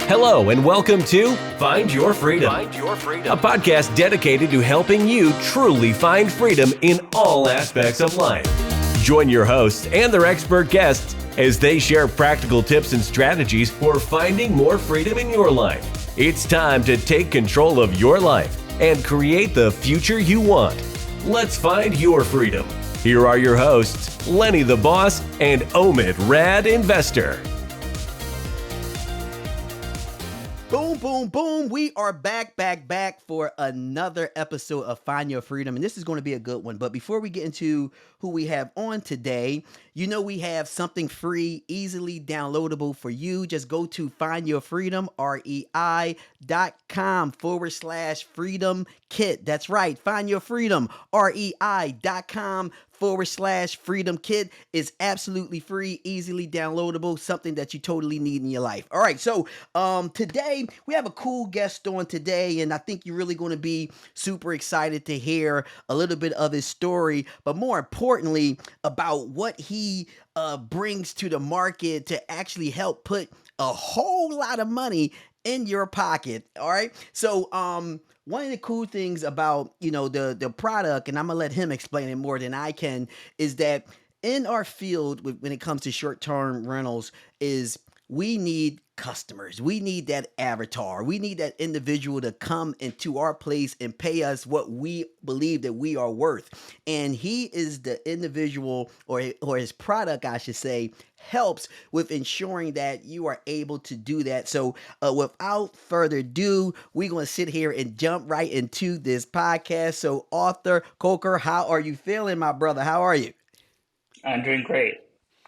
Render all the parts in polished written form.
Hello and welcome to Find Your Freedom, a podcast dedicated to helping you truly find freedom in all aspects of life. Join your hosts and their expert guests as they share practical tips and strategies for finding more freedom in your life. It's time to take control of your life and create the future you want. Let's find your freedom. Here are your hosts, Lenny the Boss and Omid Rad Investor. Boom, boom, boom. We are back for another episode of Find Your Freedom. And this is going to be a good one. But before we get into who we have on today, you know we have something free, easily downloadable for you. Just go to findyourfreedom, REI.com/freedom kit. That's right. Find Your Freedom, REI.com/freedom kit is absolutely free, easily downloadable, something that you totally need in your life. All right, so today we have a cool guest on today, and I think you're really going to be super excited to hear a little bit of his story, but more importantly about what he brings to the market to actually help put a whole lot of money in your pocket. All right, so one of the cool things about, the product, and I'm going to let him explain it more than I can, is that in our field, when it comes to short-term rentals, is we need customers. We need that avatar. We need that individual to come into our place and pay us what we believe that we are worth. And he is the individual, or his product, I should say, helps with ensuring that you are able to do that. So without further ado, we're going to sit here and jump right into this podcast. So Arthur Colker, how are you feeling, my brother? How are you? I'm doing great.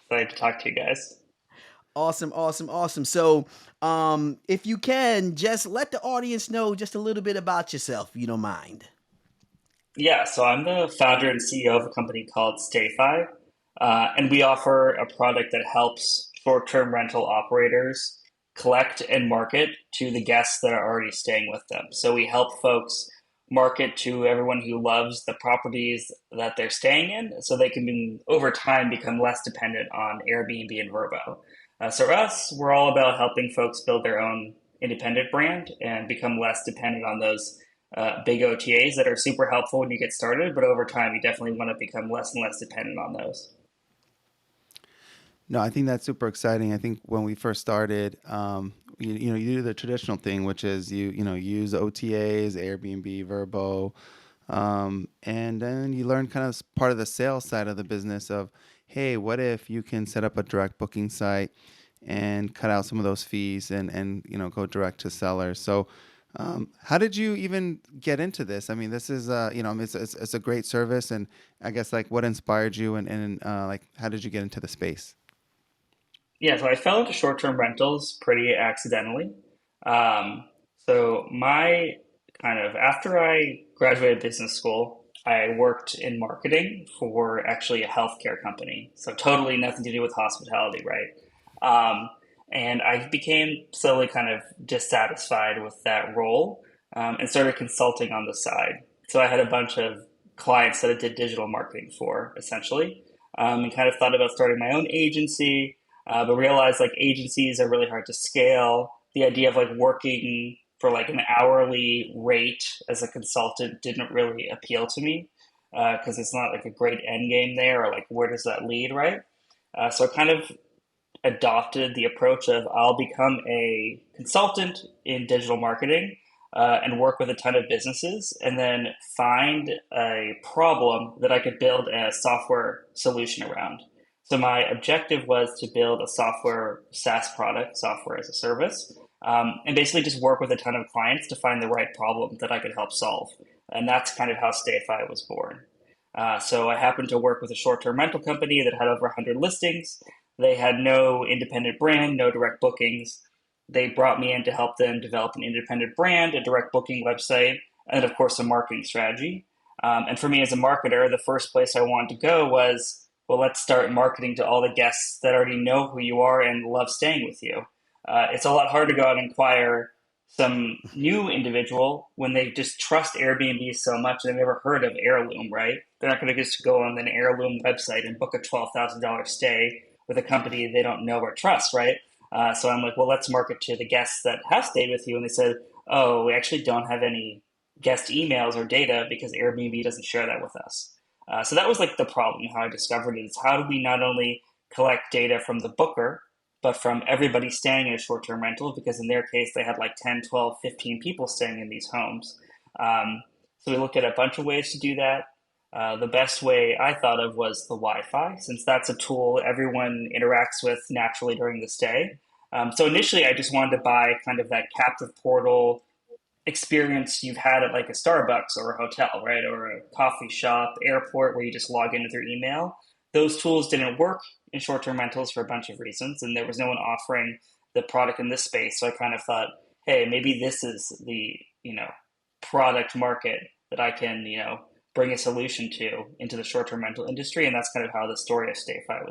Glad to talk to you guys. Awesome. So if you can, just let the audience know just a little bit about yourself, if you don't mind. Yeah, so I'm the founder and CEO of a company called StayFi, and we offer a product that helps short-term rental operators collect and market to the guests that are already staying with them. So we help folks market to everyone who loves the properties that they're staying in, so they can, over time, become less dependent on Airbnb and Vrbo. So for us, we're all about helping folks build their own independent brand and become less dependent on those big OTAs that are super helpful when you get started, but over time, you definitely want to become less and less dependent on those. No, I think that's super exciting. I think when we first started, you do the traditional thing, which is you use OTAs, Airbnb, Vrbo, and then you learn kind of part of the sales side of the business of, hey, what if you can set up a direct booking site and cut out some of those fees and go direct to sellers. So how did you even get into this? I mean, this is it's a great service, and I guess what inspired you and how did you get into the space? Yeah, so I fell into short-term rentals pretty accidentally. So my after I graduated business school, I worked in marketing for actually a healthcare company. So totally nothing to do with hospitality, right? And I became slowly kind of dissatisfied with that role and started consulting on the side. So I had a bunch of clients that I did digital marketing for, essentially, and kind of thought about starting my own agency, but realized agencies are really hard to scale. The idea of working for an hourly rate as a consultant didn't really appeal to me because it's not a great end game there, or where does that lead, right? So I kind of adopted the approach of I'll become a consultant in digital marketing and work with a ton of businesses and then find a problem that I could build a software solution around. So my objective was to build a software SaaS product, software as a service, and basically just work with a ton of clients to find the right problem that I could help solve. And that's kind of how StayFi was born. So I happened to work with a short-term rental company that had over 100 listings. They had no independent brand, no direct bookings. They brought me in to help them develop an independent brand, a direct booking website, and of course, a marketing strategy. And for me as a marketer, the first place I wanted to go was, well, let's start marketing to all the guests that already know who you are and love staying with you. It's a lot harder to go out and acquire some new individual when they just trust Airbnb so much they've never heard of Heirloom, right? They're not going to just go on an Heirloom website and book a $12,000 stay with a company they don't know or trust, right? So I'm like, well, let's market to the guests that have stayed with you. And they said, oh, we actually don't have any guest emails or data because Airbnb doesn't share that with us. So that was like the problem. How I discovered it is, how do we not only collect data from the booker, but from everybody staying in a short-term rental, because in their case, they had like 10, 12, 15 people staying in these homes. So we looked at a bunch of ways to do that. The best way I thought of was the Wi-Fi, since that's a tool everyone interacts with naturally during the stay. So initially, I just wanted to buy kind of that captive portal experience you've had at like a Starbucks or a hotel, right? Or a coffee shop, airport, where you just log in with your email. Those tools didn't work in short-term rentals for a bunch of reasons, and there was no one offering the product in this space. So I kind of thought, hey, maybe this is the, product market that I can, bring a solution to into the short-term rental industry. And that's kind of how the story of StayFi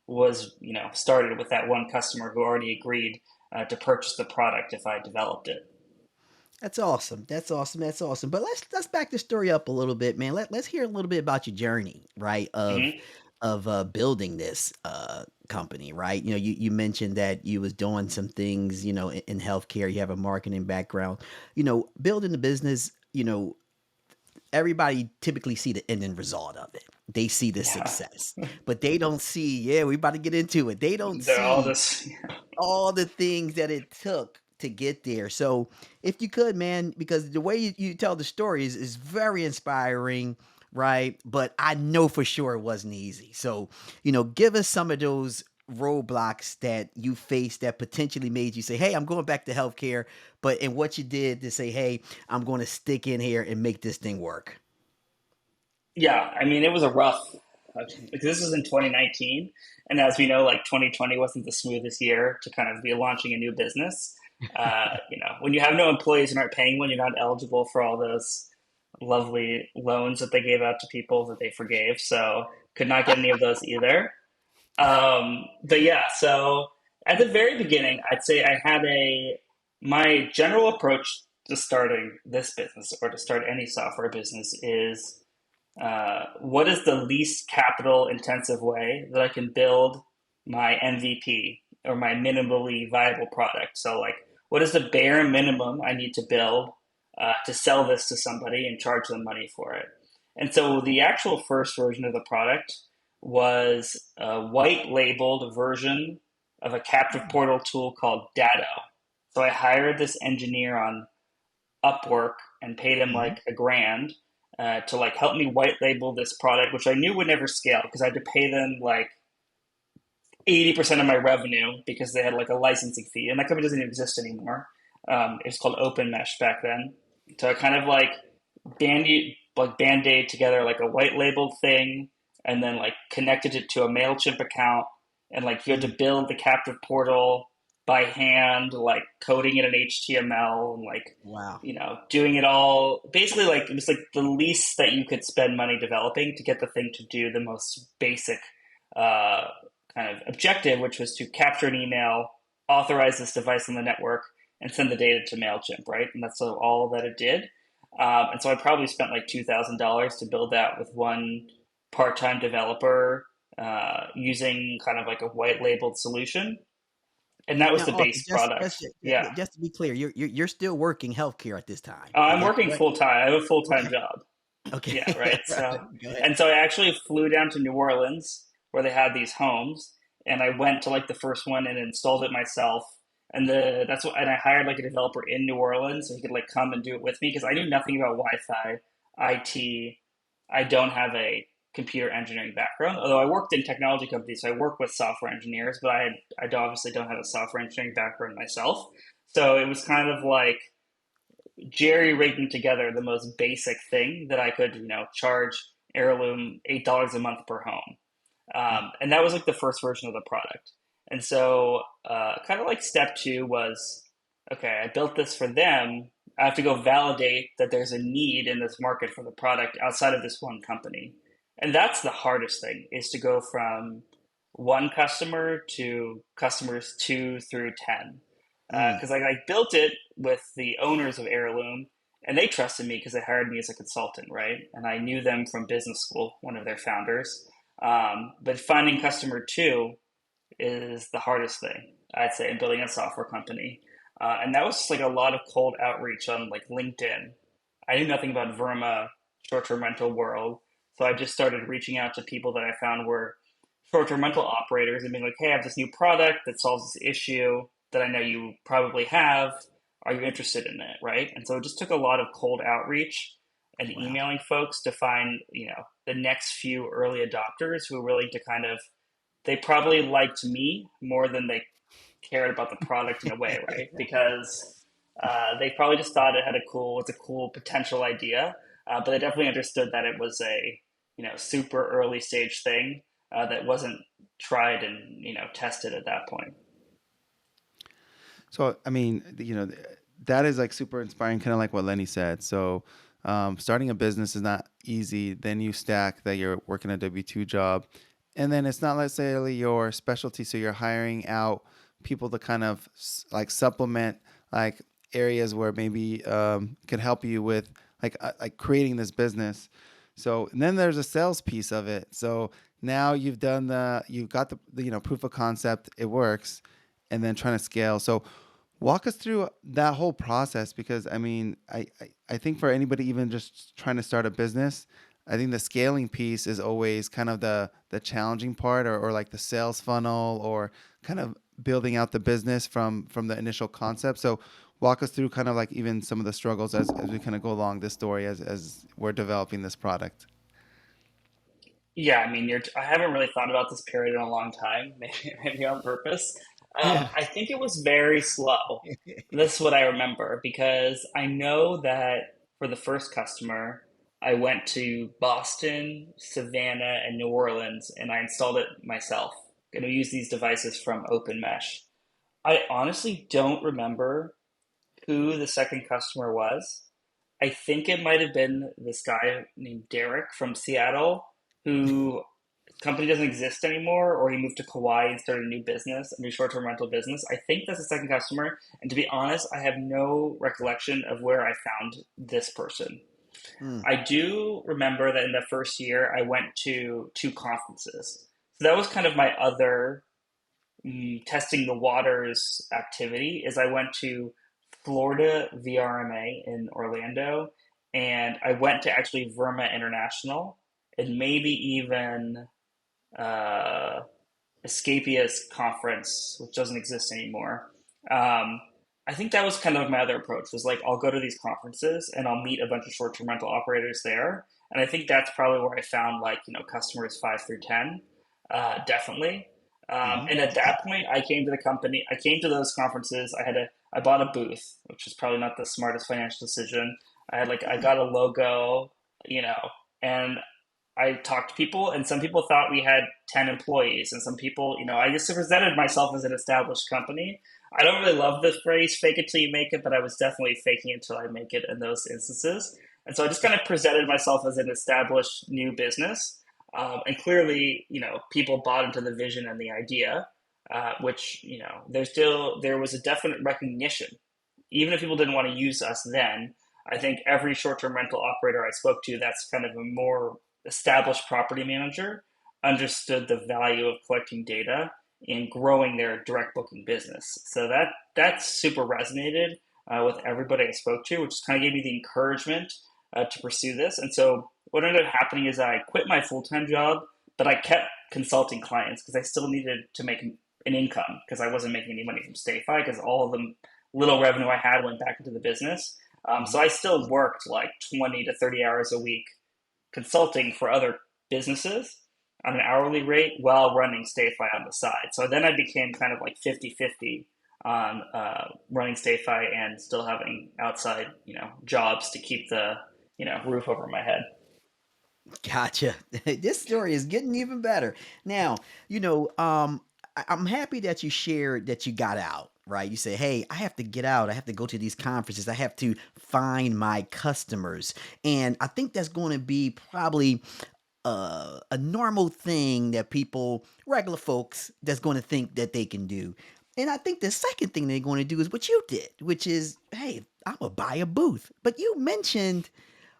was started with that one customer who already agreed to purchase the product if I developed it. That's awesome. That's awesome. That's awesome. But let's back the story up a little bit, man. Let's hear a little bit about your journey, right? Hmm. Of building this company, right? You mentioned that you was doing some things, in healthcare. You have a marketing background. Building the business. Everybody typically see the ending result of it. They see the Yeah. success, but they don't see. Yeah, we about to get into it. They don't They're all see this. all the things that it took to get there. So if you could, man, because the way you tell the story is very inspiring, right? But I know for sure it wasn't easy. So, give us some of those roadblocks that you faced that potentially made you say, hey, I'm going back to healthcare, but and what you did to say, hey, I'm going to stick in here and make this thing work. Yeah, I mean, it was a rough. Like, this was in 2019, and as we know, like 2020 wasn't the smoothest year to kind of be launching a new business. When you have no employees and aren't paying one, you're not eligible for all those lovely loans that they gave out to people that they forgave. So could not get any of those either. But yeah, so at the very beginning, I'd say I had my general approach to starting this business or to start any software business is, what is the least capital intensive way that I can build my MVP or my minimally viable product? So, like, what is the bare minimum I need to build to sell this to somebody and charge them money for it? And so, the actual first version of the product was a white labeled version of a captive portal tool called Datto. So, I hired this engineer on Upwork and paid him Mhm. like a grand to like help me white label this product, which I knew would never scale because I had to pay them like 80% of my revenue because they had like a licensing fee, and that company doesn't exist anymore. It was called Open Mesh back then. So I kind of like band-aid together like a white labeled thing, and then like connected it to a Mailchimp account, and like you had to Mm. build the captive portal by hand, like coding it in HTML and like Wow. doing it all. Basically, like it was like the least that you could spend money developing to get the thing to do the most basic uh, kind of objective, which was to capture an email, authorize this device on the network, and send the data to Mailchimp, right? And that's all that it did. And so I probably spent like $2,000 to build that with one part-time developer using kind of like a white labeled solution, and that was Now, the Arthur, base product. Yeah. just to be clear, you're still working healthcare at this time. Is I'm that working correct? full time. I have a full time Okay. job. Okay. Yeah, right. So, Go ahead. and so I actually flew down to New Orleans where they had these homes, and I went to like the first one and installed it myself. And I hired like a developer in New Orleans so he could like come and do it with me because I knew nothing about Wi-Fi, IT. I don't have a computer engineering background, although I worked in technology companies, so I work with software engineers, but obviously don't have a software engineering background myself. So it was kind of like jerry rigging together the most basic thing that I could, charge Heirloom $8 a month per home. And that was like the first version of the product. And so, kind of like step two was, okay, I built this for them. I have to go validate that there's a need in this market for the product outside of this one company. And that's the hardest thing is to go from one customer to customers 2 through 10. Mm. Because I built it with the owners of Heirloom, and they trusted me because they hired me as a consultant, right? And I knew them from business school, one of their founders. But finding customer two is the hardest thing. I'd say, in building a software company. And that was like a lot of cold outreach on like LinkedIn. I knew nothing about Verma, short-term rental world. So I just started reaching out to people that I found were short-term rental operators and being like, hey, I have this new product that solves this issue that I know you probably have. Are you interested in it? Right. And so it just took a lot of cold outreach and Wow. emailing folks to find, the next few early adopters who were willing to kind of, they probably liked me more than they cared about the product in a way, right? Because they probably just thought it's a cool potential idea, but they definitely understood that it was a super early stage thing that wasn't tried and tested at that point. So, I mean, that is like super inspiring, kind of like what Lenny said. So, starting a business is not easy. Then you stack that you're working a W-2 job, and then it's not necessarily your specialty. So you're hiring out people to kind of like supplement like areas where maybe could help you with like creating this business. So and then there's a sales piece of it. So now you've got the proof of concept, it works, and then trying to scale. So walk us through that whole process, because I mean, I think for anybody even just trying to start a business, I think the scaling piece is always kind of the challenging part, or like the sales funnel, or kind of building out the business from the initial concept. So walk us through kind of like even some of the struggles as we kind of go along this story as we're developing this product. Yeah, I mean, I haven't really thought about this period in a long time, maybe on purpose. Yeah. I think it was very slow. This is what I remember because I know that for the first customer, I went to Boston, Savannah, and New Orleans, and I installed it myself. Going to use these devices from Open Mesh. I honestly don't remember who the second customer was. I think it might have been this guy named Derek from Seattle, who company doesn't exist anymore, or he moved to Kauai and started a new business, a new short-term rental business. I think that's the second customer. And to be honest, I have no recollection of where I found this person. Mm. I do remember that in the first year, I went to two conferences. So that was kind of my other testing the waters activity. Is I went to Florida VRMA in Orlando, and I went to actually Verma International, and maybe even uh, Escapia's conference, which doesn't exist anymore. Um, I think that was kind of my other approach was like, I'll go to these conferences and I'll meet a bunch of short-term rental operators there. And I think that's probably where I found like, customers 5 through 10, definitely. Hmm. And at that point, I came to those conferences. I bought a booth, which was probably not the smartest financial decision. I got a logo, you know, and I talked to people, and some people thought we had 10 employees, and some people, I just presented myself as an established company. I don't really love the phrase fake it till you make it, but I was definitely faking it till I make it in those instances. And so I just kind of presented myself as an established new business. And clearly, people bought into the vision and the idea, which, there was a definite recognition. Even if people didn't want to use us then, I think every short-term rental operator I spoke to that's kind of a more established property manager understood the value of collecting data and growing their direct booking business. So that super resonated with everybody I spoke to, which kind of gave me the encouragement to pursue this. And so what ended up happening is I quit my full-time job, but I kept consulting clients because I still needed to make an income because I wasn't making any money from StayFi because all of the little revenue I had went back into the business. So I still worked like 20 to 30 hours a week consulting for other businesses on an hourly rate while running StayFi on the side. So then I became kind of like 50-50 on running StayFi and still having outside, jobs to keep the, roof over my head. Gotcha. This story is getting even better. Now, I'm happy that you shared that you got out, right? You say, hey, I have to get out. I have to go to these conferences. I have to find my customers. And I think that's going to be probably a normal thing that people, regular folks, that's going to think that they can do. And I think the second thing they're going to do is what you did, which is, hey, I'm going to buy a booth. But you mentioned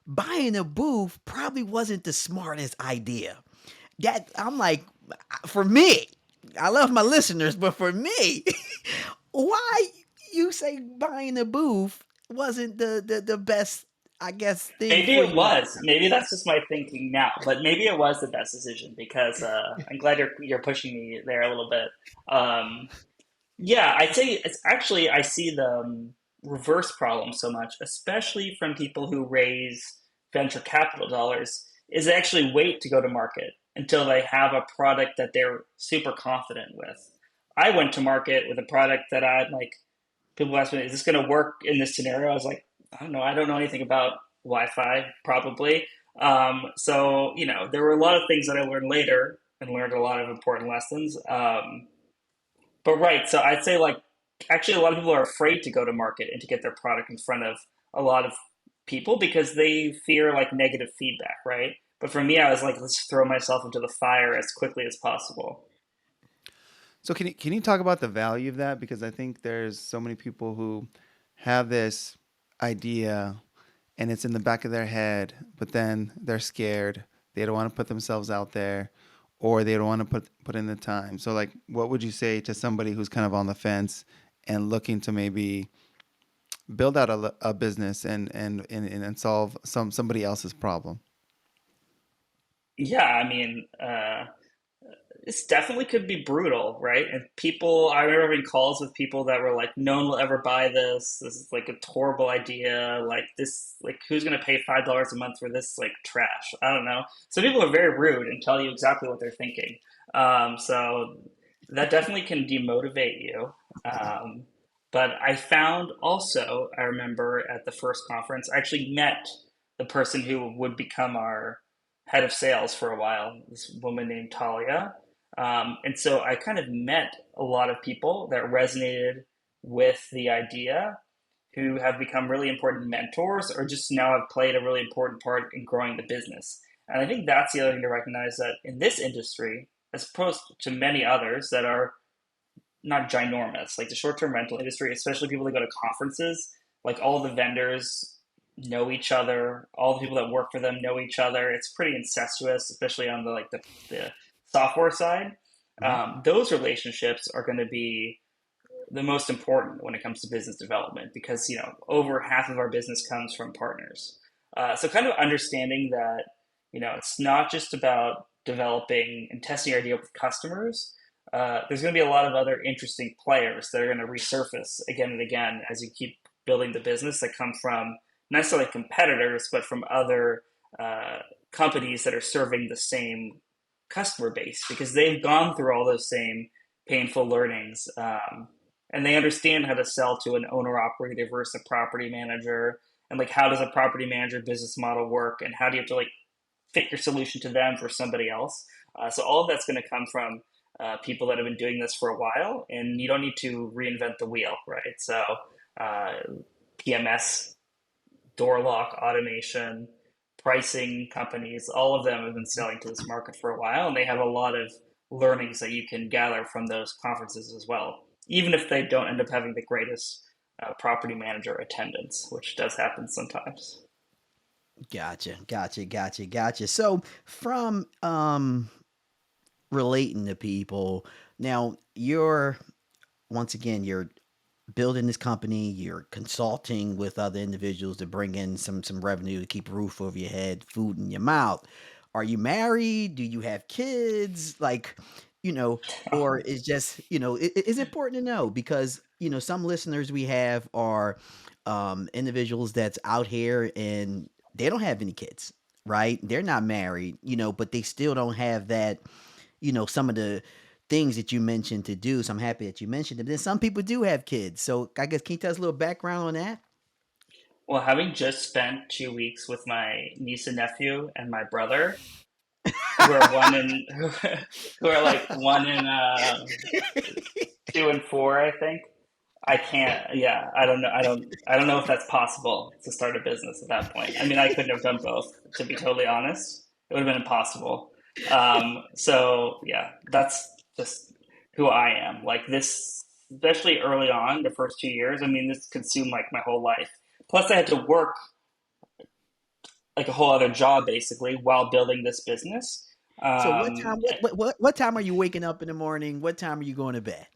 buying a booth probably wasn't the smartest idea. That I'm like, for me, I love my listeners, but for me, why you say buying a booth wasn't the best, I guess, thing Maybe for it you at the was. time? Maybe that's just my thinking now. But maybe it was the best decision because I'm glad you're pushing me there a little bit. Um, Yeah, I'd say it's actually, I see the reverse problem so much, especially from people who raise venture capital dollars, is they actually wait to go to market until they have a product that they're super confident with. I went to market with a product that I like, people ask me, is this going to work in this scenario? I was like, I don't know. I don't know anything about Wi-Fi, probably. There were a lot of things that I learned later and learned a lot of important lessons. But right, so I'd say like actually a lot of people are afraid to go to market and to get their product in front of a lot of people because they fear like negative feedback, right? But for me, I was like, let's throw myself into the fire as quickly as possible. So can you talk about the value of that? Because I think there's so many people who have this idea and it's in the back of their head, but then they're scared. They don't want to put themselves out there, or they don't want to put in the time. So like, what would you say to somebody who's kind of on the fence and looking to maybe build out a business and solve somebody else's problem? Yeah, I mean, this definitely could be brutal, right? And people, I remember having calls with people that were like, "No one will ever buy this. This is like a horrible idea. Like this, like who's going to pay $5 a month for this like trash?" I don't know. So people are very rude and tell you exactly what they're thinking. So that definitely can demotivate you. Um, but I found also, I remember at the first conference, I actually met the person who would become our head of sales for a while. This woman named Talia, and so I kind of met a lot of people that resonated with the idea, who have become really important mentors or just now have played a really important part in growing the business. And I think that's the other thing to recognize, that in this industry, as opposed to many others that are not ginormous, like the short term rental industry, especially people that go to conferences, like all the vendors know each other, all the people that work for them know each other. It's pretty incestuous, especially on the software side. Mhm. Those relationships are going to be the most important when it comes to business development because over half of our business comes from partners. So kind of understanding that it's not just about developing and testing your idea with customers. There's going to be a lot of other interesting players that are going to resurface again and again as you keep building the business, that come from not necessarily competitors, but from other companies that are serving the same customer base because they've gone through all those same painful learnings. And they understand how to sell to an owner operator versus a property manager, and like how does a property manager business model work, and how do you have to like fit your solution to them for somebody else. So all of that's going to come from people that have been doing this for a while, and you don't need to reinvent the wheel, right? So uh, PMS, door lock automation, pricing companies, all of them have been selling to this market for a while, and they have a lot of learnings that you can gather from those conferences as well, even if they don't end up having the greatest property manager attendance, which does happen sometimes. Gotcha. So from relating to people, now you're once again you're building this company, you're consulting with other individuals to bring in some revenue to keep a roof over your head, food in your mouth. Are you married? Do you have kids? Like, you know, or is just, it's important to know because, some listeners we have are individuals that's out here and they don't have any kids, right? They're not married, but they still don't have that, some of the things that you mentioned to do. So I'm happy that you mentioned it. Then some people do have kids. So I guess can you tell us a little background on that? Well, having just spent 2 weeks with my niece and nephew and my brother, who are one in who are like one in 2 and 4, I think. I can't. Yeah, I don't know. I don't know if that's possible to start a business at that point. I mean, I couldn't have done both, to be totally honest. It would have been impossible. So yeah, that's just who I am. Like this, especially early on, the first 2 years. I mean, this consumed like my whole life. Plus, I had to work like a whole other job basically while building this business. So Um, what time are you waking up in the morning? What time are you going to bed?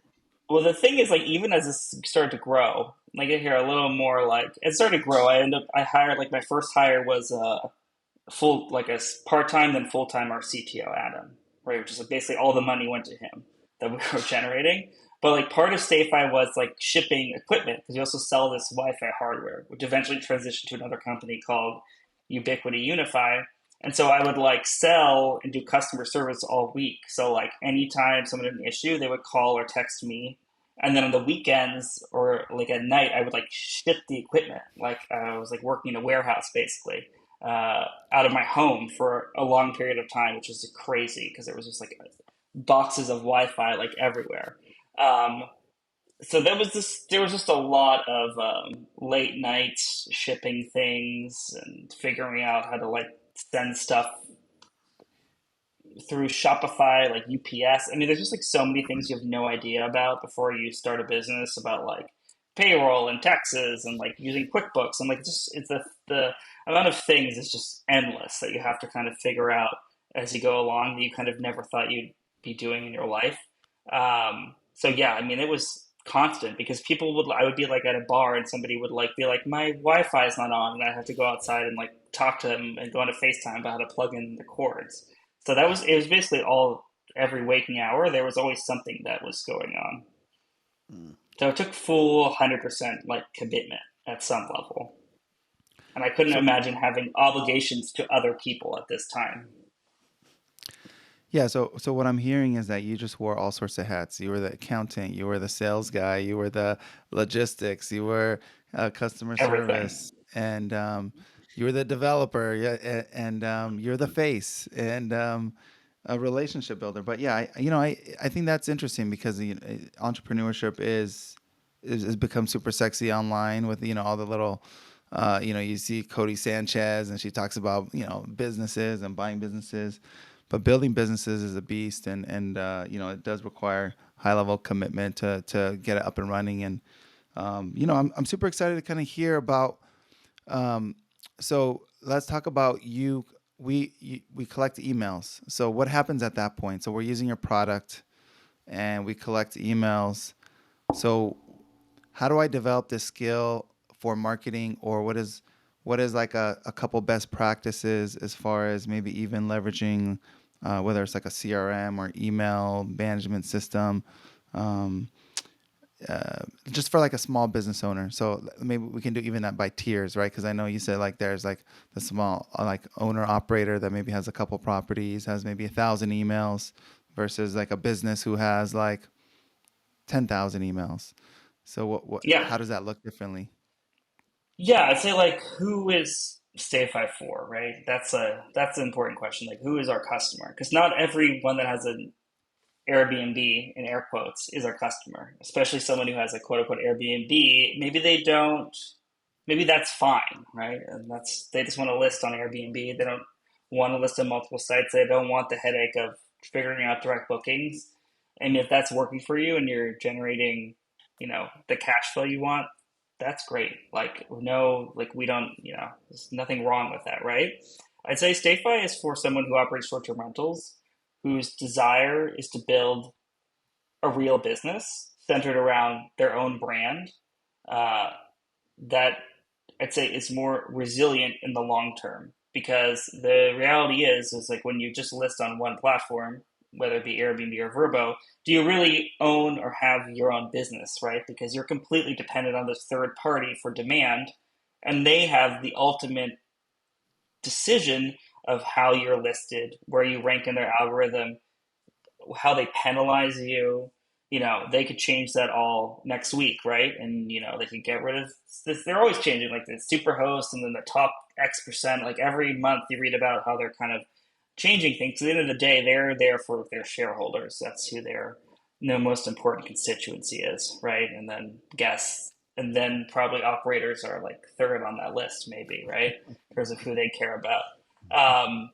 well, the thing is, like, even as this started to grow, like I hear a little more, like it started to grow. I hired, like, my first hire was full, like a part time, then full time, our CTO Adam, right? Which is like basically all the money went to him that we were generating. But like part of StayFi was like shipping equipment because we also sell this Wi-Fi hardware, which eventually transitioned to another company called Ubiquity Unify. And so I would like sell and do customer service all week. So like anytime someone had an issue, they would call or text me. And then on the weekends or like at night, I would like ship the equipment. Like I was like working in a warehouse basically out of my home for a long period of time, which was crazy because there was just like boxes of Wi-Fi like everywhere. Um, so there was just a lot of late nights shipping things and figuring out how to like send stuff through Shopify, like UPS. I mean, there's just like so many things you have no idea about before you start a business about like payroll and taxes and like using QuickBooks and like just the amount of things is just endless that you have to kind of figure out as you go along that you kind of never thought you'd be doing in your life. So yeah, I mean, it was constant because I would be like at a bar and somebody would like be like, my Wi-Fi is not on, and I have to go outside and like talk to them and go on a FaceTime about how to plug in the cords. So it was basically all every waking hour. There was always something that was going on. Mm. So it took full 100% like commitment at some level. And I couldn't So imagine having obligations to other people at this time. yeah, so what I'm hearing is that you just wore all sorts of hats. You were the accountant, you were the sales guy, you were the logistics, you were customer Everything. service, and you were the developer, yeah, and you're the face and a relationship builder. But yeah, I think that's interesting because entrepreneurship is become super sexy online with all the little. You see Cody Sanchez, and she talks about businesses and buying businesses, but building businesses is a beast, and it does require high level commitment to get it up and running. And I'm super excited to kind of hear about. Um, so let's talk about you. We collect emails. So what happens at that point? So we're using your product, and we collect emails. So how do I develop this skill for marketing, or what is like a couple best practices as far as maybe even leveraging whether it's like a CRM or email management system, um, just for like a small business owner. So maybe we can do even that by tiers, right? Because I know you said like there's like the small like owner operator that maybe has a couple properties, has maybe 1,000 emails, versus like a business who has like 10,000 emails. So Yeah. how does that look differently? Yeah, I'd say like who is StayFi for, right? That's an important question. Like who is our customer? Because not everyone that has an Airbnb in air quotes is our customer, especially someone who has a quote unquote Airbnb. Maybe they don't, maybe that's fine, right? And they just want to list on Airbnb. They don't want to list on multiple sites. They don't want the headache of figuring out direct bookings. And if that's working for you and you're generating, the cash flow you want, that's great. Like, no, like we don't, there's nothing wrong with that, right? I'd say StayFi is for someone who operates short-term rentals, whose desire is to build a real business centered around their own brand uh, that I'd say is more resilient in the long term. Because the reality is like when you just list on one platform, whether it be Airbnb or Vrbo, do you really own or have your own business, right? Because you're completely dependent on this third party for demand, and they have the ultimate decision of how you're listed, where you rank in their algorithm, how they penalize you. They could change that all next week, right? And they could get rid of this. They're always changing, like the super host and then the top X percent. Like every month, you read about how they're kind of changing things. So at the end of the day, they're there for their shareholders. That's who their most important constituency is, right? And then guests, and then probably operators are like third on that list, maybe, right? In terms of who they care about. Um,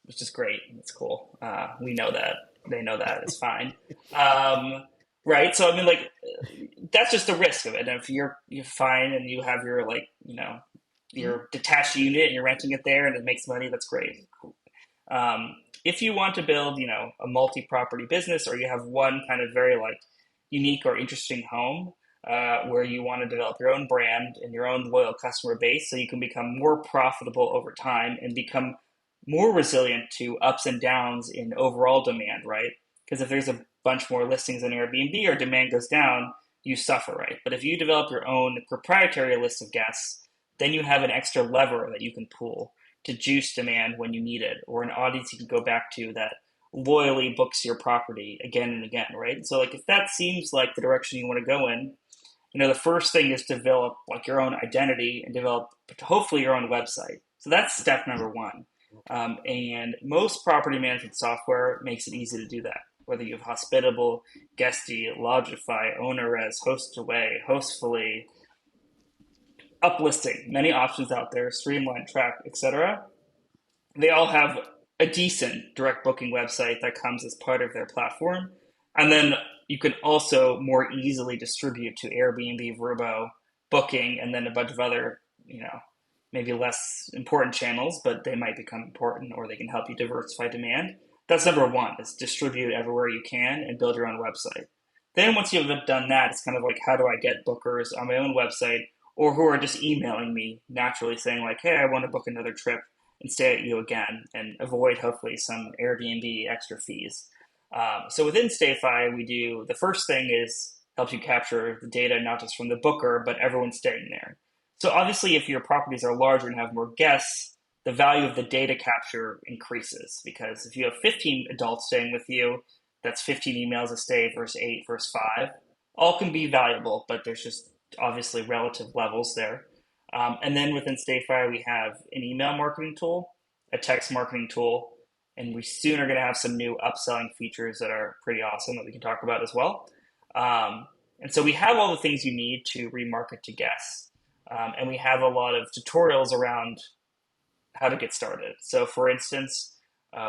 which is great. It's cool. We know that. They know that. It's fine. Um, right. So I mean, like, that's just the risk of it. And if you're fine and you have your like, Mhm. your detached unit and you're renting it there and it makes money, that's great. Cool. Um, if you want to build, a multi-property business, or you have one kind of very like unique or interesting home where you want to develop your own brand and your own loyal customer base so you can become more profitable over time and become more resilient to ups and downs in overall demand, right? Because if there's a bunch more listings on Airbnb or demand goes down, you suffer, right? But if you develop your own proprietary list of guests, then you have an extra lever that you can pull to juice demand when you need it, or an audience you can go back to that loyally books your property again and again, right? So like if that seems like the direction you want to go in, the first thing is develop like your own identity and develop hopefully your own website. So that's step number one. And most property management software makes it easy to do that. Whether you have Hospitable, Guesty, Lodgify, OwnerRes, HostAway, Hostfully, Uplisting, many options out there, Streamline, Track, etc. They all have a decent direct booking website that comes as part of their platform. And then you can also more easily distribute to Airbnb, Vrbo, Booking, and then a bunch of other, maybe less important channels, but they might become important or they can help you diversify demand. That's number one, is distribute everywhere you can and build your own website. Then once you've done that, it's kind of like, how do I get bookers on my own website or who are just emailing me naturally saying like, hey, I want to book another trip and stay at you again and avoid hopefully some Airbnb extra fees. So within StayFi, we do, the first thing is helps you capture the data, not just from the booker, but everyone staying there. So obviously, if your properties are larger and have more guests, the value of the data capture increases, because if you have 15 adults staying with you, that's 15 emails a stay versus 8 versus 5. All can be valuable, but there's just obviously relative levels there. And then within StayFi, we have an email marketing tool, a text marketing tool, and we soon are going to have some new upselling features that are pretty awesome that we can talk about as well. And so we have all the things you need to remarket to guests. And we have a lot of tutorials around how to get started. So for instance,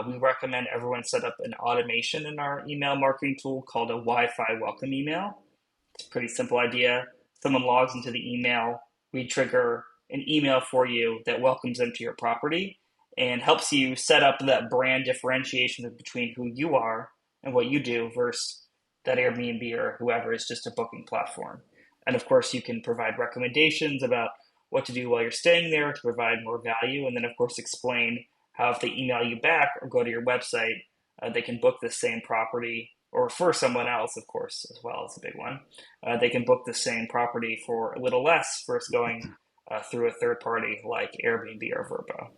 we recommend everyone set up an automation in our email marketing tool called a Wi-Fi welcome email. It's a pretty simple idea. Someone logs into the email, we trigger an email for you that welcomes them to your property and helps you set up that brand differentiation between who you are and what you do versus that Airbnb or whoever is just a booking platform. And of course, you can provide recommendations about what to do while you're staying there to provide more value. And then, of course, explain how if they email you back or go to your website, they can book the same property or refer someone else, of course, as well as a big one. They can book the same property for a little less versus going through a third party like Airbnb or Vrbo.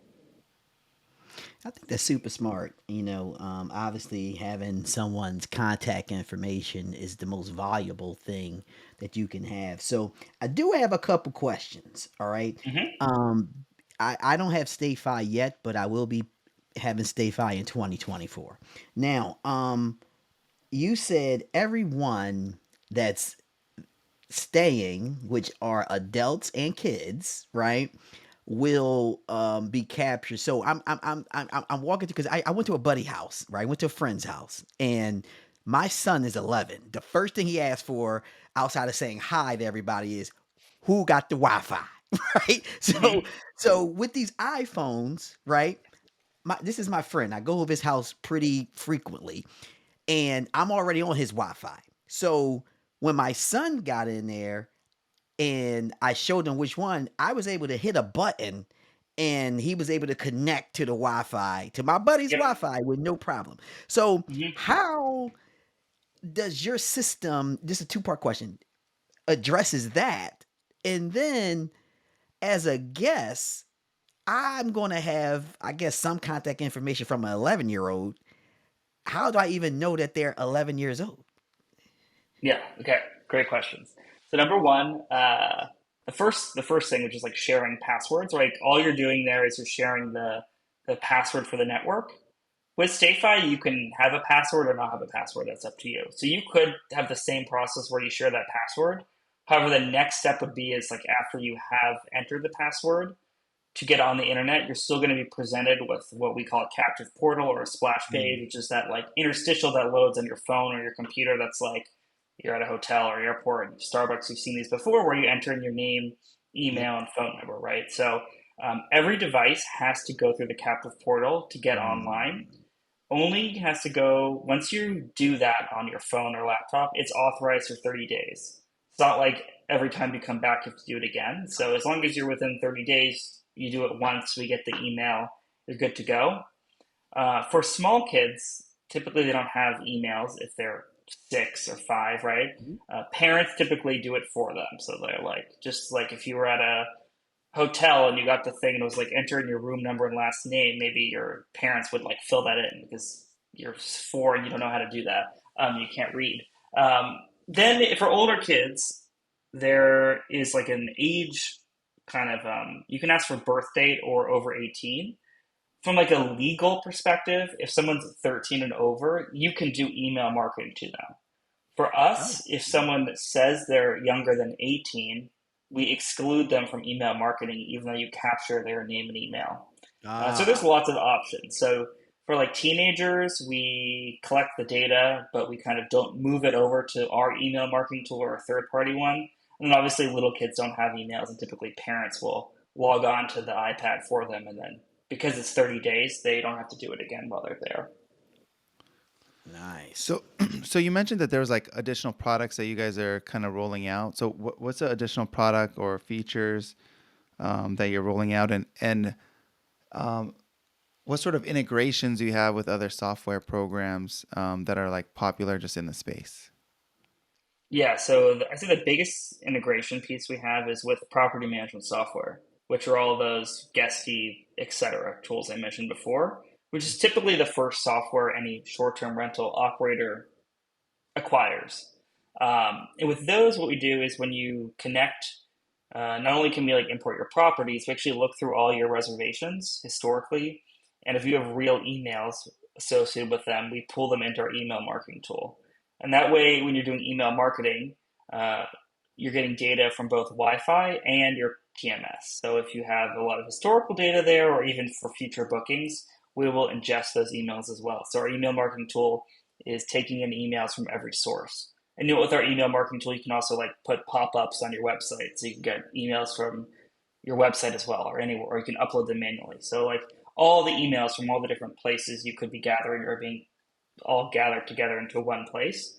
I think that's super smart. Obviously having someone's contact information is the most valuable thing that you can have. So I do have a couple questions. All right. Mm-hmm. I don't have StayFi yet, but I will be having StayFi in 2024. Now, you said everyone that's staying, which are adults and kids, right, will be captured. So I'm walking through, because I went to a buddy house, right? I went to a friend's house, and my son is 11. The first thing he asked for outside of saying hi to everybody is, who got the Wi-Fi, right? So Mm-hmm. so with these iPhones, right? This is my friend. I go to his house pretty frequently, and I'm already on his Wi-Fi. So when my son got in there and I showed him which one, I was able to hit a button and he was able to connect to the Wi-Fi, to my buddy's Yep. Wi-Fi with no problem. So Mm-hmm. how does your system, this is a two-part question, addresses that? And then as a guest, I'm going to have, I guess, some contact information from an 11-year-old. How do I even know that they're 11 years old? Yeah. Okay. Great questions. So number one, the first thing, which is like sharing passwords, like all you're doing there is you're sharing the password for the network. With StayFi, you can have a password or not have a password. That's up to you. So you could have the same process where you share that password. However, the next step would be is like after you have entered the password to get on the internet, you're still going to be presented with what we call a captive portal or a splash page, which is that like interstitial that loads on your phone or your computer. That's like you're at a hotel or airport, Starbucks. You've seen these before, where you enter in your name, Yep. email, and phone number, right? So every device has to go through the captive portal to get Mm. online. only has to go, once you do that on your phone or laptop, it's authorized for 30 days. It's not like every time you come back, you have to do it again. So as long as you're within 30 days, you do it once, we get the email, you're good to go. For small kids, typically they don't have emails if they're 6 or 5, right? Mhm. Parents typically do it for them. So they're like, just like if you were at a hotel and you got the thing and it was like enter in your room number and last name, maybe your parents would like fill that in because you're 4 and you don't know how to do that. You can't read. Then for older kids, there is like an age kind of you can ask for birth date or over 18. From like a legal perspective, if someone's 13 and over, you can do email marketing to them. For Oh, us, if someone says they're younger than 18, we exclude them from email marketing, even though you capture their name and email. So there's ah, lots of options. So for like teenagers, we collect the data, but we kind of don't move it over to our email marketing tool or a third party one. And then obviously, little kids don't have emails, and typically parents will log on to the iPad for them. And then because it's 30 days, they don't have to do it again while they're there. nice. So, so you mentioned that there was like additional products that you guys are kind of rolling out. So, what's the additional product or features that you're rolling out, and um, what sort of integrations do you have with other software programs that are like popular just in the space? Yeah, so I think the biggest integration piece we have is with property management software, which are all those guest fee, et cetera, tools I mentioned before, which is typically the first software any short-term rental operator acquires. And with those, what we do is when you connect, not only can we like import your properties, we actually look through all your reservations historically, and if you have real emails associated with them, we pull them into our email marketing tool. And that way, when you're doing email marketing, uh, you're getting data from both Wi-Fi and your TMS. So if you have a lot of historical data there, or even for future bookings, we will ingest those emails as well. So our email marketing tool is taking in emails from every source. And with our email marketing tool, you can also like put pop-ups on your website, so you can get emails from your website as well, or anywhere, or you can upload them manually. So like all the emails from all the different places you could be gathering are being all gathered together into one place.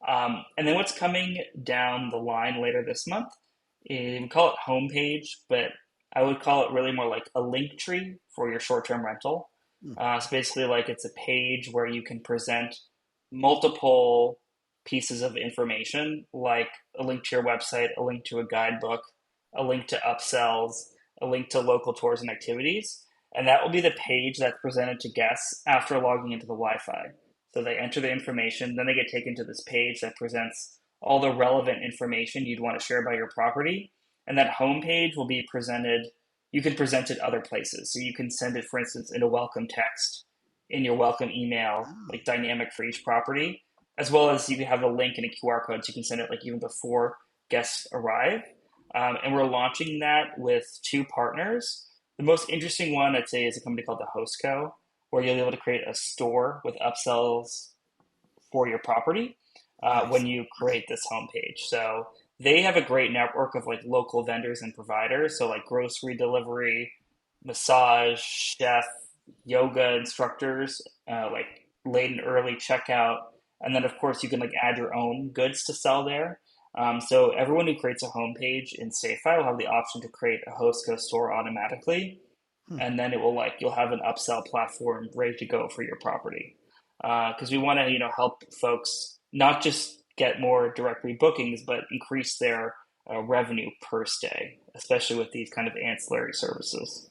And then what's coming down the line later this month, we call it homepage, but I would call it really more like a link tree for your short-term rental. Hmm. So basically, like it's a page where you can present multiple pieces of information, like a link to your website, a link to a guidebook, a link to upsells, a link to local tours and activities. And that will be the page that's presented to guests after logging into the Wi Fi. So they enter the information, then they get taken to this page that presents all the relevant information you'd want to share about your property. And that homepage will be presented, you can present it other places. So you can send it, for instance, in a welcome text, in your welcome email, Oh, like dynamic for each property, as well as you can have a link and a QR code so you can send it like even before guests arrive. And we're launching that with 2 partners. The most interesting one, I'd say, is a company called the Hostco, where you'll be able to create a store with upsells for your property nice. when you create this homepage. So they have a great network of like local vendors and providers. So like grocery delivery, massage, chef, yoga instructors, like late and early checkout, and then of course you can like add your own goods to sell there. So everyone who creates a homepage in StayFi will have the option to create a Hostco store automatically, Hmm. and then it will like you'll have an upsell platform ready to go for your property. Because we want to help folks not just get more direct rebookings, but increase their revenue per stay, especially with these kind of ancillary services.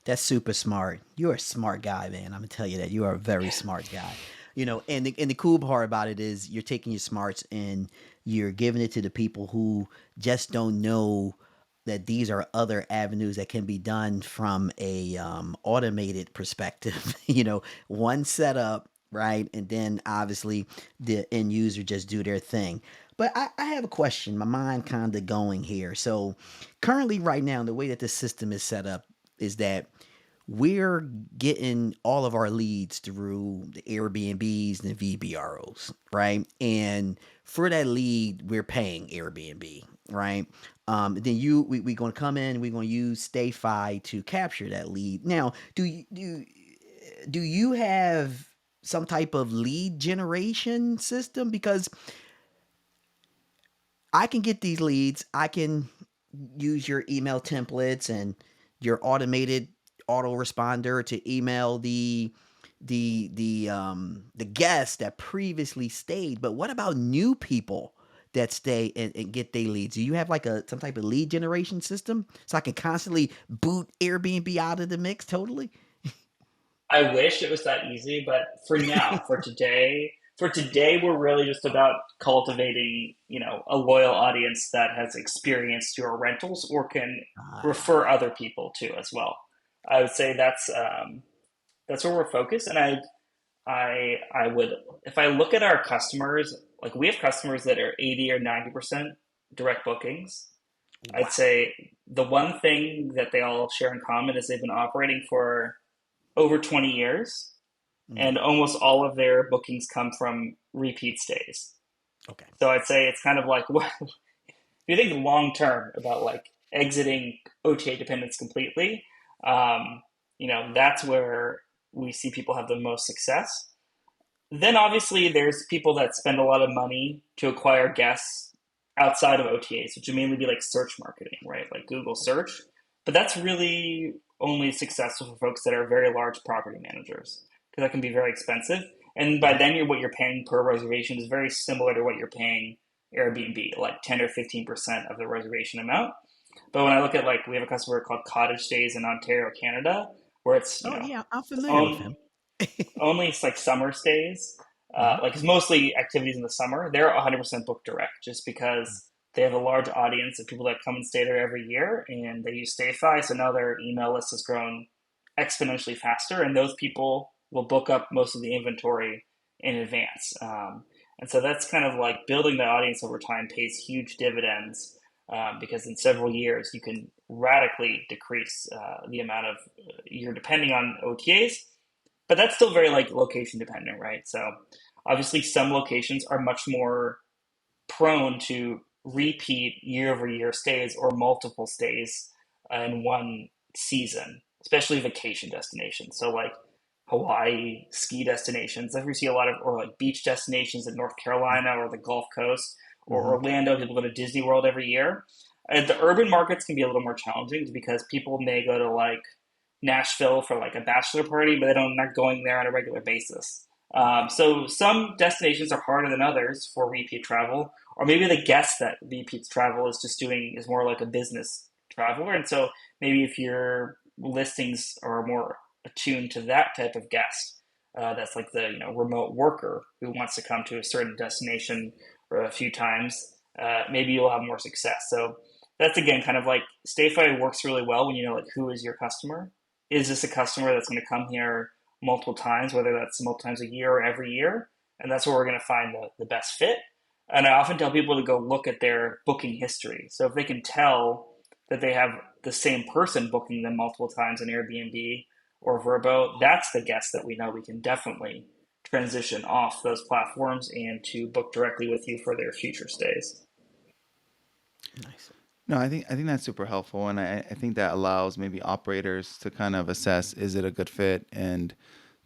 That's super smart. You're a smart guy, man. I'm gonna tell you that you are a very smart guy. And the cool part about it is you're taking your smarts and you're giving it to the people who just don't know that these are other avenues that can be done from a automated perspective. One setup, right, and then obviously the end user just do their thing. But I have a question. My mind kind of going here. So currently, right now, the way that the system is set up is that we're getting all of our leads through the Airbnbs and the VBROs, right? And for that lead, we're paying Airbnb, right? Then we gonna come in, we're gonna use StayFi to capture that lead. Now, do you have some type of lead generation system? Because I can get these leads. I can use your email templates and your automated autoresponder to email the guests that previously stayed. But what about new people that stay and get their leads? Do you have like some type of lead generation system so I can constantly boot Airbnb out of the mix totally? I wish it was that easy, but for now, for today, we're really just about cultivating, a loyal audience that has experienced your rentals or can Ah, refer other people to as well. I would say that's where we're focused, and I would, if I look at our customers, like we have customers that are 80 or 90% direct bookings. I'd wow. say the one thing that they all share in common is they've been operating for over 20 years, and Mm, almost all of their bookings come from repeat stays. okay. So I'd say it's kind of like what if you think long term about like exiting OTA dependence completely, um, that's where we see people have the most success. Then obviously there's people that spend a lot of money to acquire guests outside of OTAs, which would mainly be like search marketing, right? Like Google search. But that's really only successful for folks that are very large property managers because that can be very expensive. And by Mhm. then what you're paying per reservation is very similar to what you're paying Airbnb, like 10 or 15% of the reservation amount. But when I look at like we have a customer called Cottage Stays in Ontario, Canada, where it's, Oh yeah, I'm familiar with own him. only it's like summer stays, Mhm. like it's mostly activities in the summer. They're 100% booked direct just because they have a large audience of people that come and stay there every year, and they use StayFi. So now their email list has grown exponentially faster, and those people will book up most of the inventory in advance. And so that's kind of like building the audience over time pays huge dividends because in several years you can radically decrease the amount of you're depending on OTAs, but that's still very like location dependent, right? So obviously some locations are much more prone to repeat year over year stays or multiple stays in one season, especially vacation destinations. So like Hawaii ski destinations. If you see a lot of or like beach destinations in North Carolina or the Gulf Coast or Mhm. Orlando, people go to Disney World every year. And the urban markets can be a little more challenging because people may go to like Nashville for like a bachelor party, but they don't not going there on a regular basis. Right. So some destinations are harder than others for repeat travel, or maybe the guest that repeats travel is just doing is more like a business traveler, and so maybe if your listings are more attuned to that type of guest, that's like the remote worker who wants to come to a certain destination or a few times, maybe you'll have more success. So that's again kind of like StayFi works really well when you know like who is your customer. Is this a customer that's going to come here multiple times, whether that's multiple times a year or every year? And that's where we're going to find the best fit. And I often tell people to go look at their booking history. So if they can tell that they have the same person booking them multiple times in Airbnb or Vrbo, that's the guest that we know we can definitely transition off those platforms and to book directly with you for their future stays. Nice. No, I think that's super helpful, and I think that allows maybe operators to kind of assess, is it a good fit? And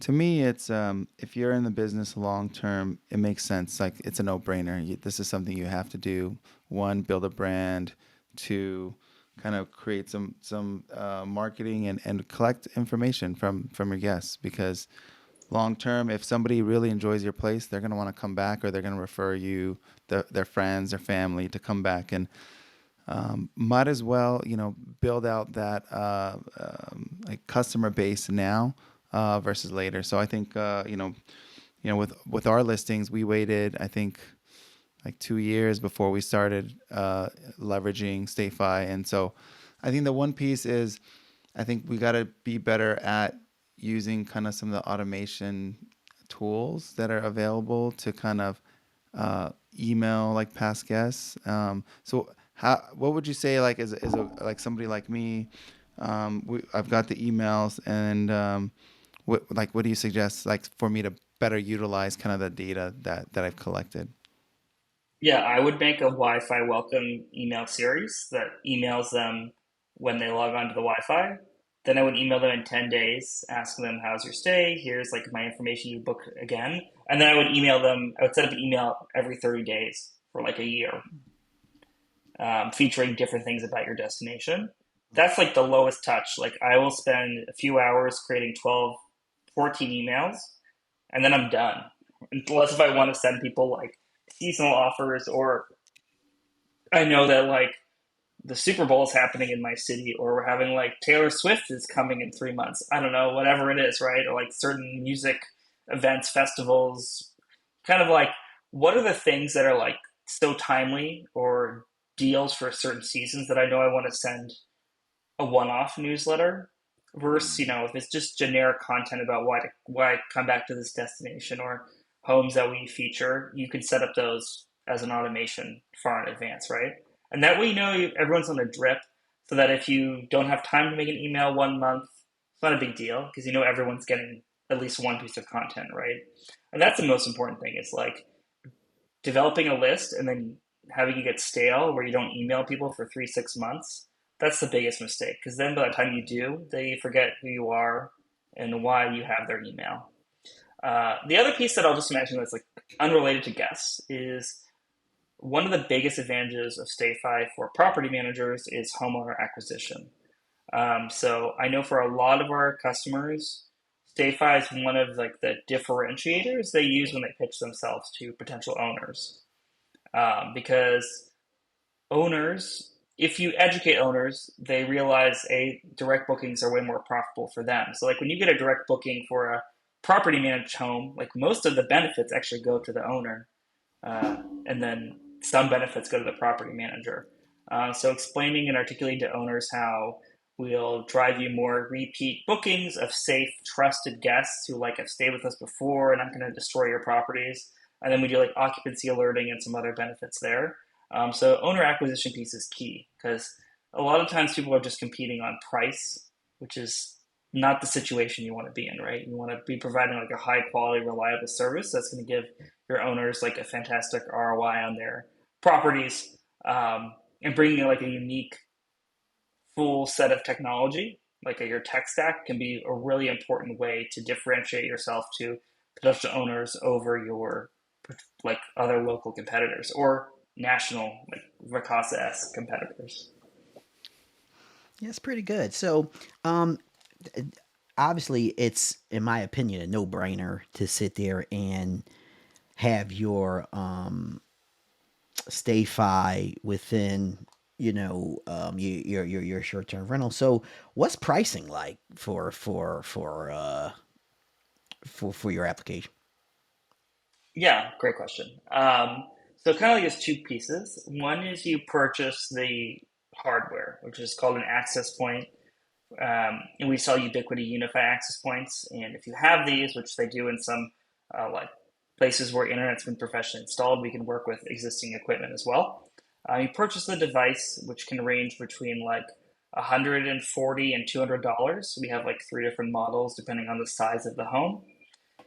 to me, it's if you're in the business long term, it makes sense. Like it's a no brainer. This is something you have to do. One, build a brand. Two, kind of create some marketing and collect information from your guests, because long term, if somebody really enjoys your place, they're going to want to come back, or they're going to refer you, their friends, their family, to come back. And might as well, build out that like customer base now versus later. So I think with our listings, we waited, I think, like 2 years before we started leveraging StayFi. And so I think the one piece is, I think we got to be better at using kind of some of the automation tools that are available to kind of email like past guests. So what would you say, like, as a like somebody like me, I've got the emails, and what do you suggest, like, for me to better utilize kind of the data that I've collected? Yeah, I would make a Wi-Fi welcome email series that emails them when they log on to the Wi-Fi. Then I would email them in 10 days, asking them, how's your stay? Here's like my information, you book again. And then I would email them, I would set up an email every 30 days for like a year, featuring different things about your destination. That's like the lowest touch. Like I will spend a few hours creating 12, 14 emails, and then I'm done. Unless if I want to send people like seasonal offers, or I know that like the Super Bowl is happening in my city, or we're having like Taylor Swift is coming in 3 months. I don't know, whatever it is, right? Or like certain music events, festivals, kind of like what are the things that are like so timely or deals for certain seasons that I know I want to send a one-off newsletter versus, if it's just generic content about why come back to this destination or homes that we feature, you can set up those as an automation far in advance, right? And that way, everyone's on a drip, so that if you don't have time to make an email 1 month, it's not a big deal because everyone's getting at least one piece of content, right? And that's the most important thing. It's like developing a list and then having it get stale where you don't email people for 3-6 months. That's the biggest mistake, because then by the time you do, they forget who you are and why you have their email. The other piece that I'll just mention that's like unrelated to guests is one of the biggest advantages of StayFi for property managers is homeowner acquisition. So I know for a lot of our customers, StayFi is one of like the differentiators they use when they pitch themselves to potential owners, because owners, if you educate owners, they realize direct bookings are way more profitable for them. So like when you get a direct booking for a property managed home, like most of the benefits actually go to the owner, and then some benefits go to the property manager. So explaining and articulating to owners how we'll drive you more repeat bookings of safe, trusted guests who like have stayed with us before and aren't going to destroy your properties. And then we do like occupancy alerting and some other benefits there. So owner acquisition piece is key, because a lot of times people are just competing on price, which is not the situation you want to be in, right? You want to be providing like a high quality, reliable service that's going to give your owners like a fantastic ROI on their properties, and bringing like a unique full set of technology, like your tech stack, can be a really important way to differentiate yourself to potential owners over your like other local competitors or national like Vacasa-esque competitors. Yeah, it's pretty good. So, obviously, it's, in my opinion, a no-brainer to sit there and have your StayFi within, your short-term rental. So, what's pricing like for your application? Yeah, great question. So kind of like there's two pieces. One is you purchase the hardware, which is called an access point. And we sell Ubiquiti Unify access points. And if you have these, which they do in some like places where internet's been professionally installed, we can work with existing equipment as well. You purchase the device, which can range between like $140 and $200. We have like 3 different models depending on the size of the home.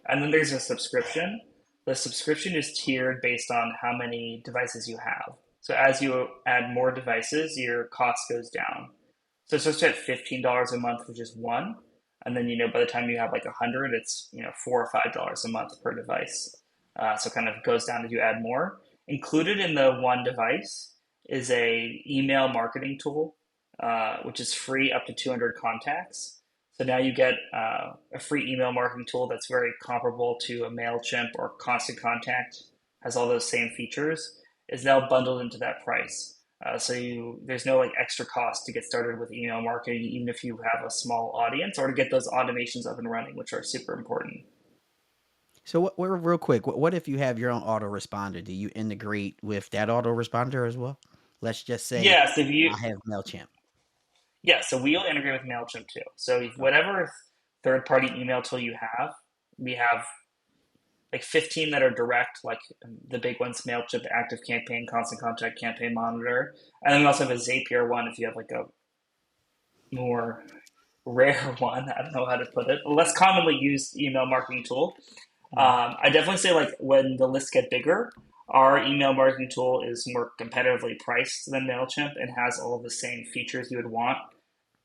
And then there's a subscription. The subscription is tiered based on how many devices you have. So as you add more devices, your cost goes down. So it starts at $15 a month, which is one. And then, by the time you have like 100, it's, $4 or $5 a month per device. So it kind of goes down as you add more. Included in the one device is a email marketing tool, which is free up to 200 contacts. So now you get a free email marketing tool that's very comparable to a MailChimp or Constant Contact, has all those same features, is now bundled into that price. So there's no like extra cost to get started with email marketing, even if you have a small audience, or to get those automations up and running, which are super important. So, real quick, what if you have your own autoresponder? Do you integrate with that autoresponder as well? Let's just say Yes, if you I have MailChimp. Yeah, so we'll integrate with MailChimp too. So if Okay. whatever third-party email tool you have, we have like 15 that are direct, like the big ones, MailChimp, Active Campaign, Constant Contact, Campaign Monitor. And then we also have a Zapier one if you have like a more rare one, I don't know how to put it, a less commonly used email marketing tool. I definitely say like when the lists get bigger, our email marketing tool is more competitively priced than MailChimp and has all of the same features you would want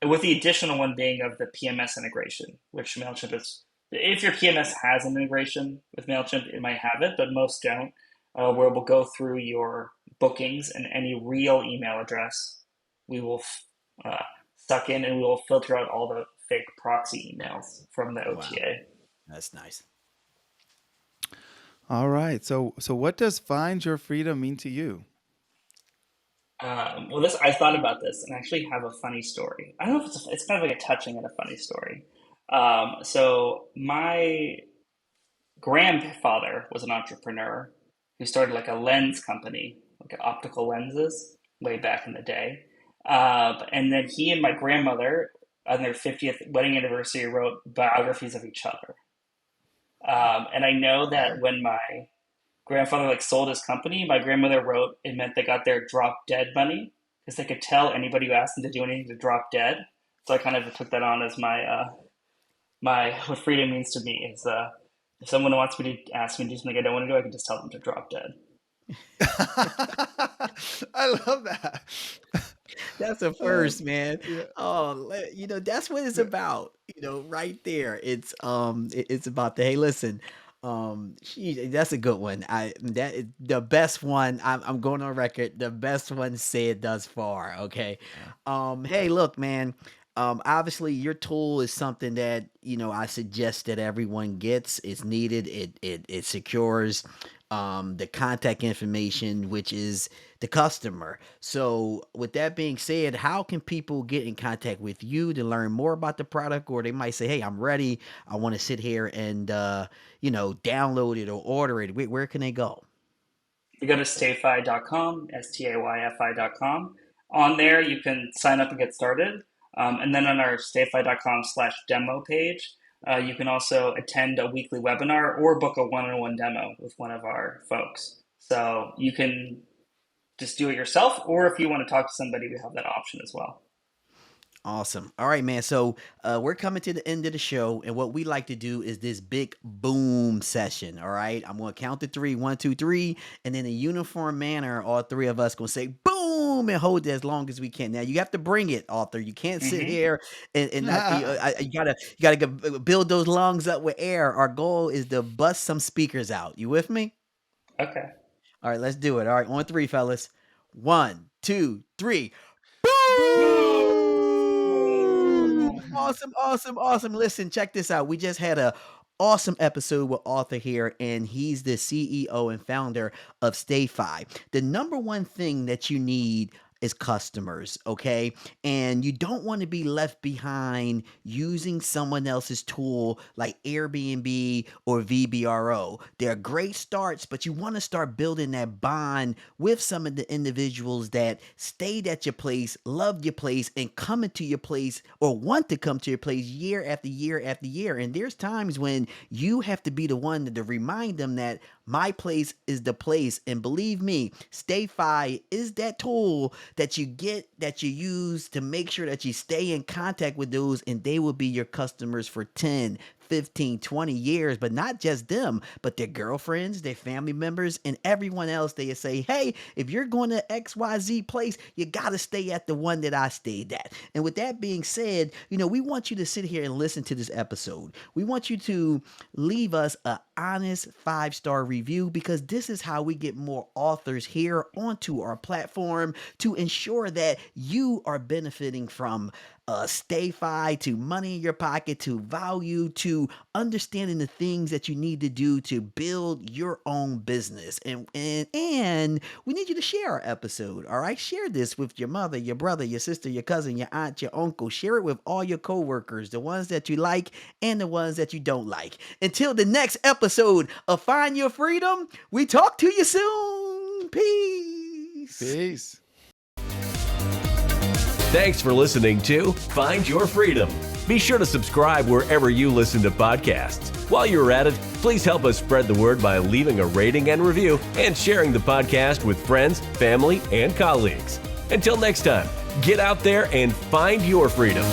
with the additional one being of the PMS integration, which MailChimp is. If your PMS has an integration with MailChimp, it might have it, but most don't, where we'll go through your bookings and any real email address we will suck in, and we will filter out all the fake proxy emails from the Wow, OTA. that's nice. All right. So what does find your freedom mean to you? Well, this I thought about this and actually have a funny story. I don't know if it's kind of like a touching and a funny story. So my grandfather was an entrepreneur who started like a lens company, like optical lenses, way back in the day. And then he and my grandmother, on their 50th wedding anniversary, wrote biographies of each other. And I know that when my grandfather like sold his company, my grandmother wrote it meant they got their drop dead money because they could tell anybody who asked them to do anything to drop dead. So I kind of took that on as my what freedom means to me is if someone wants me to ask me to do something I don't want to do, I can just tell them to drop dead. I love that. That's a first, man. Yeah. Oh, that's what it's about. Right there. It's about the, hey, listen, that's a good one. That is the best one. I'm going on record. The best one said thus far. Okay. Hey, look, man. Obviously your tool is something that, I suggest that everyone gets. It's needed. It secures the contact information, which is the customer. So with that being said, how can people get in contact with you to learn more about the product? Or they might say, hey, I'm ready. I want to sit here and, download it or order it. Where can they go? You go to stayfi.com, stayfi.com. On there, you can sign up and get started. And then on our stayfi.com/demo page, you can also attend a weekly webinar or book a one-on-one demo with one of our folks. So you can just do it yourself, or if you want to talk to somebody, we have that option as well. Awesome. All right, man. So we're coming to the end of the show, and what we like to do is this big boom session. All right, I'm going to count to three, 1, 2, 3, and in a uniform manner, all three of us going to say boom and hold it as long as we can. Now you have to bring it, Arthur. You can't sit here and not, you gotta build those lungs up with air. Our goal is to bust some speakers out. You with me? Okay. All right, let's do it. All right, on three, fellas. 1, 2, 3. Boom! Boom! Awesome, awesome, awesome. Listen, check this out. We just had a awesome episode with Arthur here, and he's the CEO and founder of StayFi. The number one thing that you need is customers, okay? And you don't want to be left behind using someone else's tool like Airbnb or VBRO. They're great starts, but you want to start building that bond with some of the individuals that stayed at your place, loved your place, and coming to your place or want to come to your place year after year after year. And there's times when you have to be the one to remind them that my place is the place. And believe me, StayFi is that tool that you get, that you use to make sure that you stay in contact with those, and they will be your customers for 10, 15, 20 years, but not just them, but their girlfriends, their family members, and everyone else. They say, hey, if you're going to XYZ place, you got to stay at the one that I stayed at. And with that being said, we want you to sit here and listen to this episode. We want you to leave us an honest 5-star review, because this is how we get more authors here onto our platform to ensure that you are benefiting from StayFi, to money in your pocket, to value, to understanding the things that you need to do to build your own business. And we need you to share our episode. All right, share this with your mother, your brother, your sister, your cousin, your aunt, your uncle. Share it with all your coworkers, the ones that you like and the ones that you don't like. Until the next episode of Find Your Freedom, we talk to you soon. Peace. Peace. Thanks for listening to Find Your Freedom. Be sure to subscribe wherever you listen to podcasts. While you're at it, please help us spread the word by leaving a rating and review and sharing the podcast with friends, family, and colleagues. Until next time, get out there and find your freedom.